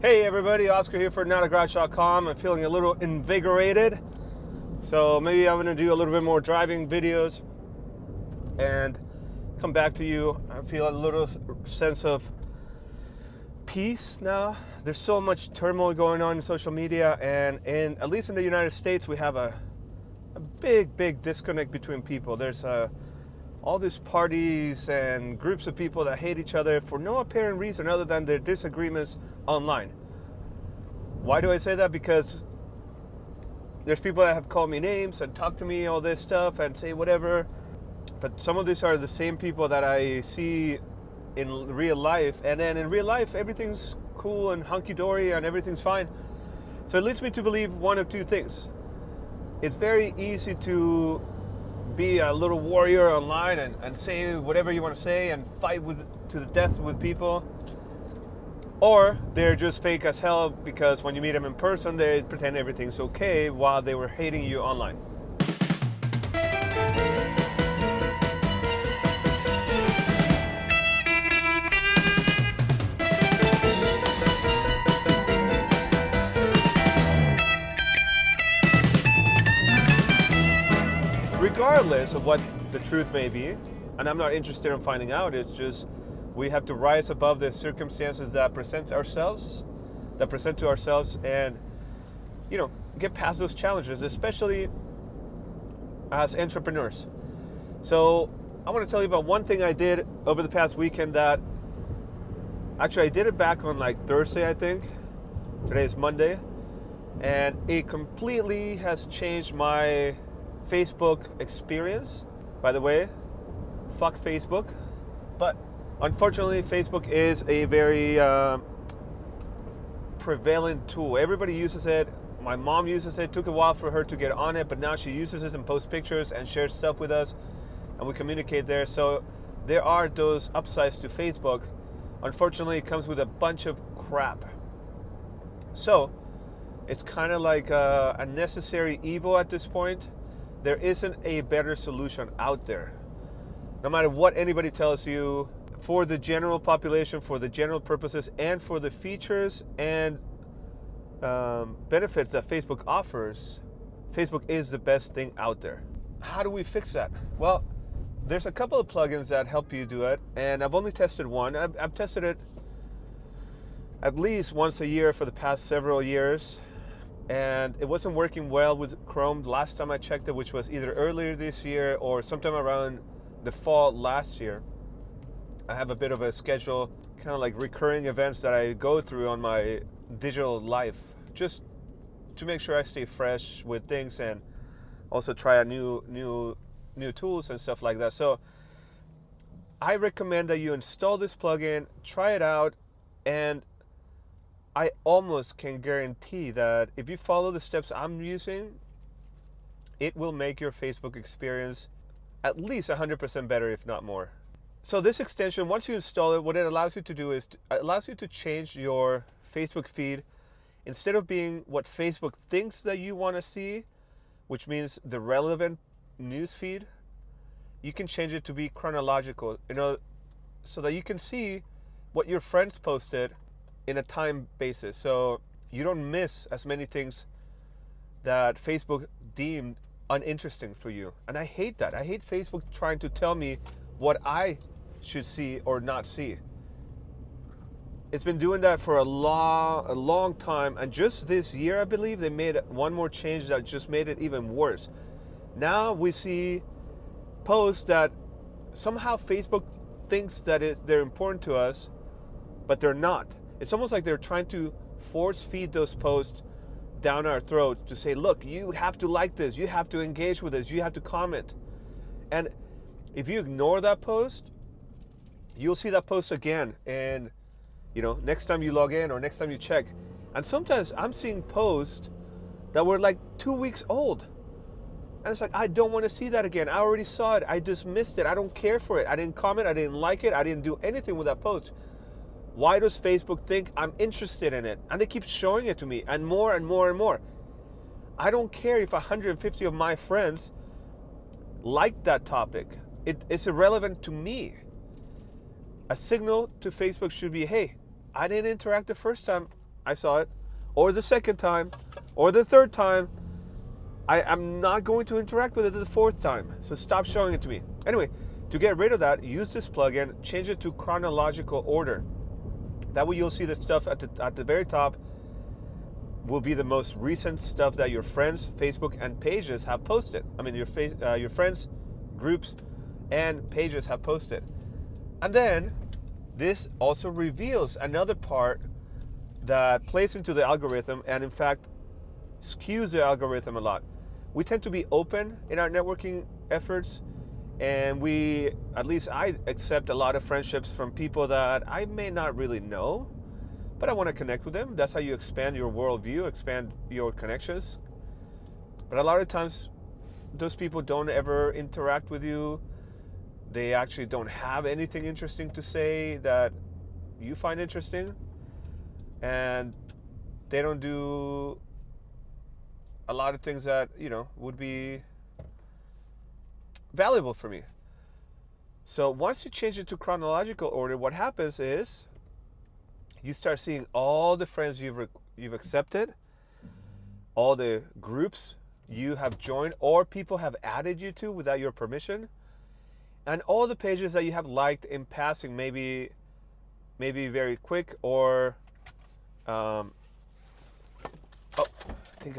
Hey everybody, Oscar here for notagrouch.com. I'm feeling a little invigorated, so maybe I'm going to do a little bit more driving videos and come back to you. I feel a little sense of peace now. There's so much turmoil going on in social media, and at least in the United States, we have a big disconnect between people. There's all these parties and groups of people that hate each other for no apparent reason other than their disagreements online. Why do I say that? Because there's people that have called me names and talked to me all this stuff and say whatever, but some of these are the same people that I see in real life, and then in real life everything's cool and hunky-dory and everything's fine. So it leads me to believe one of two things. It's very easy to be a little warrior online and say whatever you want to say and fight to the death with people, or they're just fake as hell because when you meet them in person they pretend everything's okay while they were hating you online. Regardless of what the truth may be, and I'm not interested in finding out, it's just we have to rise above the circumstances that present to ourselves, and get past those challenges, especially as entrepreneurs. So I want to tell you about one thing I did over the past weekend that actually I did it back on like Thursday, I think. Today is Monday, and it completely has changed my Facebook experience. By the way, fuck Facebook, but unfortunately Facebook is a very prevalent tool. Everybody uses it. My mom uses it. It took a while for her to get on it, but now she uses it and posts pictures and shares stuff with us, and we communicate there. So there are those upsides to Facebook. Unfortunately, it comes with a bunch of crap. So it's kind of like a necessary evil at this point. There isn't a better solution out there. No matter what anybody tells you, for the general population, for the general purposes, and for the features and benefits that Facebook offers, Facebook is the best thing out there. How do we fix that? Well, there's a couple of plugins that help you do it, and I've only tested one. I've tested it at least once a year for the past several years, and it wasn't working well with Chrome last time I checked it, which was either earlier this year or sometime around the fall last year. I have a bit of a schedule, kind of like recurring events that I go through on my digital life, just to make sure I stay fresh with things and also try out new tools and stuff like that. So I recommend that you install this plugin, try it out, and I almost can guarantee that if you follow the steps I'm using, it will make your Facebook experience at least 100% better, if not more. So this extension, once you install it, what it allows you to do is it allows you to change your Facebook feed. Instead of being what Facebook thinks that you want to see, which means the relevant news feed, you can change it to be chronological, so that you can see what your friends posted in a time basis, so you don't miss as many things that Facebook deemed uninteresting for you. And I hate that. I hate Facebook trying to tell me what I should see or not see. It's been doing that for a long time, and just this year I believe they made one more change that just made it even worse. Now we see posts that somehow Facebook thinks that they're important to us, but they're not. It's almost like they're trying to force feed those posts down our throat to say, look, you have to like this, you have to engage with this, you have to comment. And if you ignore that post, you'll see that post again, and next time you log in or next time you check. And sometimes I'm seeing posts that were like 2 weeks old, and it's like, I don't want to see that again. I already saw it. I dismissed it. I don't care for it. I didn't comment. I didn't like it. I didn't do anything with that post. Why does Facebook think I'm interested in it? And they keep showing it to me, and more and more and more. I don't care if 150 of my friends like that topic. It's irrelevant to me. A signal to Facebook should be, hey, I didn't interact the first time. I saw it, or the second time, or the third time, I'm not going to interact with it the fourth time. So stop showing it to me. Anyway, to get rid of that, use this plugin, change it to chronological order. That way you'll see the stuff at the very top will be the most recent stuff that your friends, Facebook, and pages have posted. I mean, your friends, groups, and pages have posted. And then this also reveals another part that plays into the algorithm and in fact skews the algorithm a lot. We tend to be open in our networking efforts, and at least I accept a lot of friendships from people that I may not really know, but I want to connect with them. That's how you expand your worldview, expand your connections. But a lot of times those people don't ever interact with you. They actually don't have anything interesting to say that you find interesting, and they don't do a lot of things that, would be valuable for me. So once you change it to chronological order, what happens is you start seeing all the friends you've accepted, all the groups you have joined or people have added you to without your permission, and all the pages that you have liked in passing, maybe very quick, or I think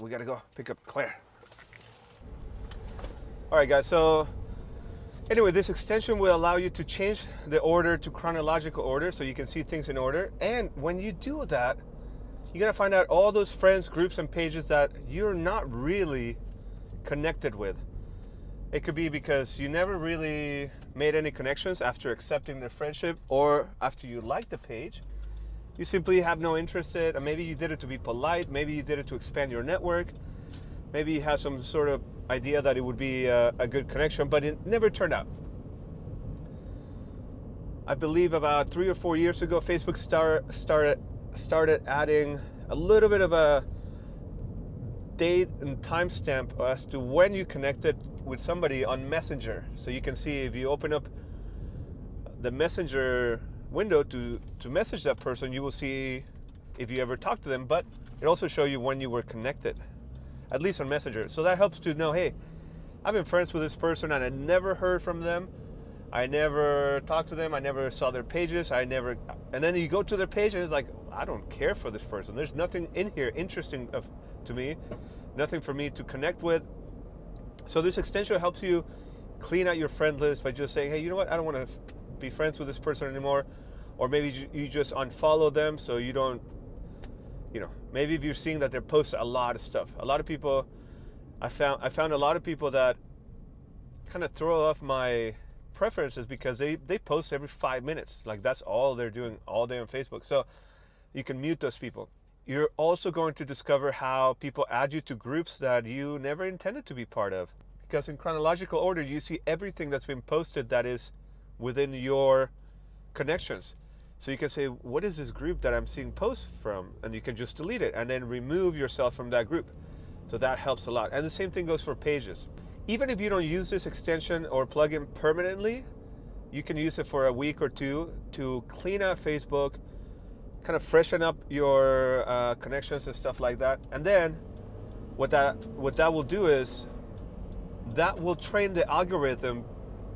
we gotta go pick up Claire. All right, guys, so anyway, this extension will allow you to change the order to chronological order so you can see things in order. And when you do that, you're gonna find out all those friends, groups, and pages that you're not really connected with. It could be because you never really made any connections after accepting their friendship, or after you liked the page. You simply have no interest in it, and maybe you did it to be polite, maybe you did it to expand your network, maybe you have some sort of idea that it would be a good connection, but it never turned out. I believe about 3 or 4 years ago, Facebook started adding a little bit of a date and timestamp as to when you connected with somebody on Messenger. So you can see if you open up the Messenger window to message that person, you will see if you ever talked to them, but it also shows you when you were connected, at least on Messenger. So that helps to know, hey, I've been friends with this person and I never heard from them. I never talked to them. I never saw their pages. And then you go to their page and it's like, I don't care for this person. There's nothing in here interesting to me, nothing for me to connect with. So this extension helps you clean out your friend list by just saying, hey, you know what? I don't want to be friends with this person anymore. Or maybe you just unfollow them so you don't, maybe if you're seeing that they're posting a lot of stuff. A lot of people, I found a lot of people that kind of throw off my preferences because they post every 5 minutes. Like that's all they're doing all day on Facebook. So you can mute those people. You're also going to discover how people add you to groups that you never intended to be part of. Because in chronological order, you see everything that's been posted that is within your connections. So you can say, what is this group that I'm seeing posts from? And you can just delete it and then remove yourself from that group. So that helps a lot. And the same thing goes for pages. Even if you don't use this extension or plugin permanently, you can use it for a week or two to clean out Facebook, kind of freshen up your connections and stuff like that. And then what that will do is that will train the algorithm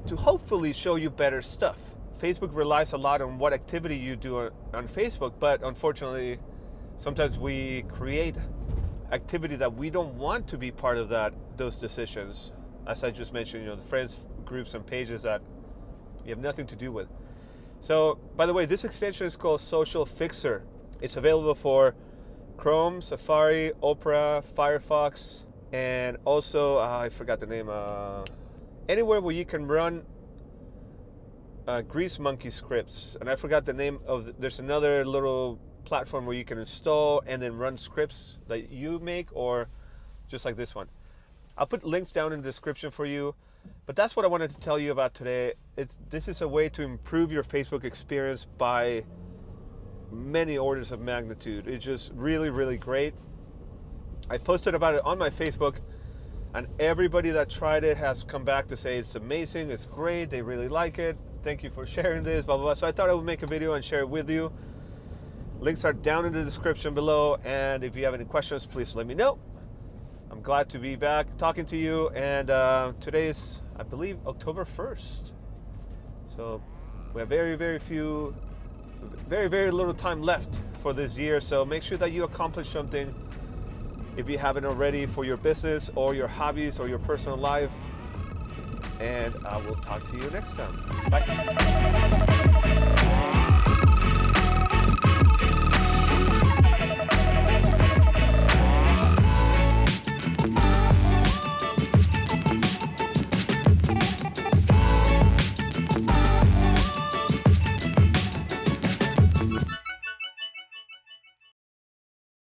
to hopefully show you better stuff. Facebook relies a lot on what activity you do on Facebook, but unfortunately, sometimes we create activity that we don't want to be part of those decisions. As I just mentioned, the friends, groups, and pages that you have nothing to do with. So, by the way, this extension is called Social Fixer. It's available for Chrome, Safari, Opera, Firefox, and also, I forgot the name, anywhere where you can run Grease Monkey scripts. And I forgot the name there's another little platform where you can install and then run scripts that you make, or just like this one. I'll put links down in the description for you, but that's what I wanted to tell you about today. This is a way to improve your Facebook experience by many orders of magnitude. It's just really, really great. I posted about it on my Facebook, and everybody that tried it has come back to say it's amazing, it's great, they really like it. Thank you for sharing this, blah, blah, blah. So I thought I would make a video and share it with you. Links are down in the description below, and if you have any questions, please let me know. I'm glad to be back talking to you, and today is, I believe, October 1st. So we have very little time left for this year, so make sure that you accomplish something if you haven't already for your business or your hobbies or your personal life, and I will talk to you next time. Bye.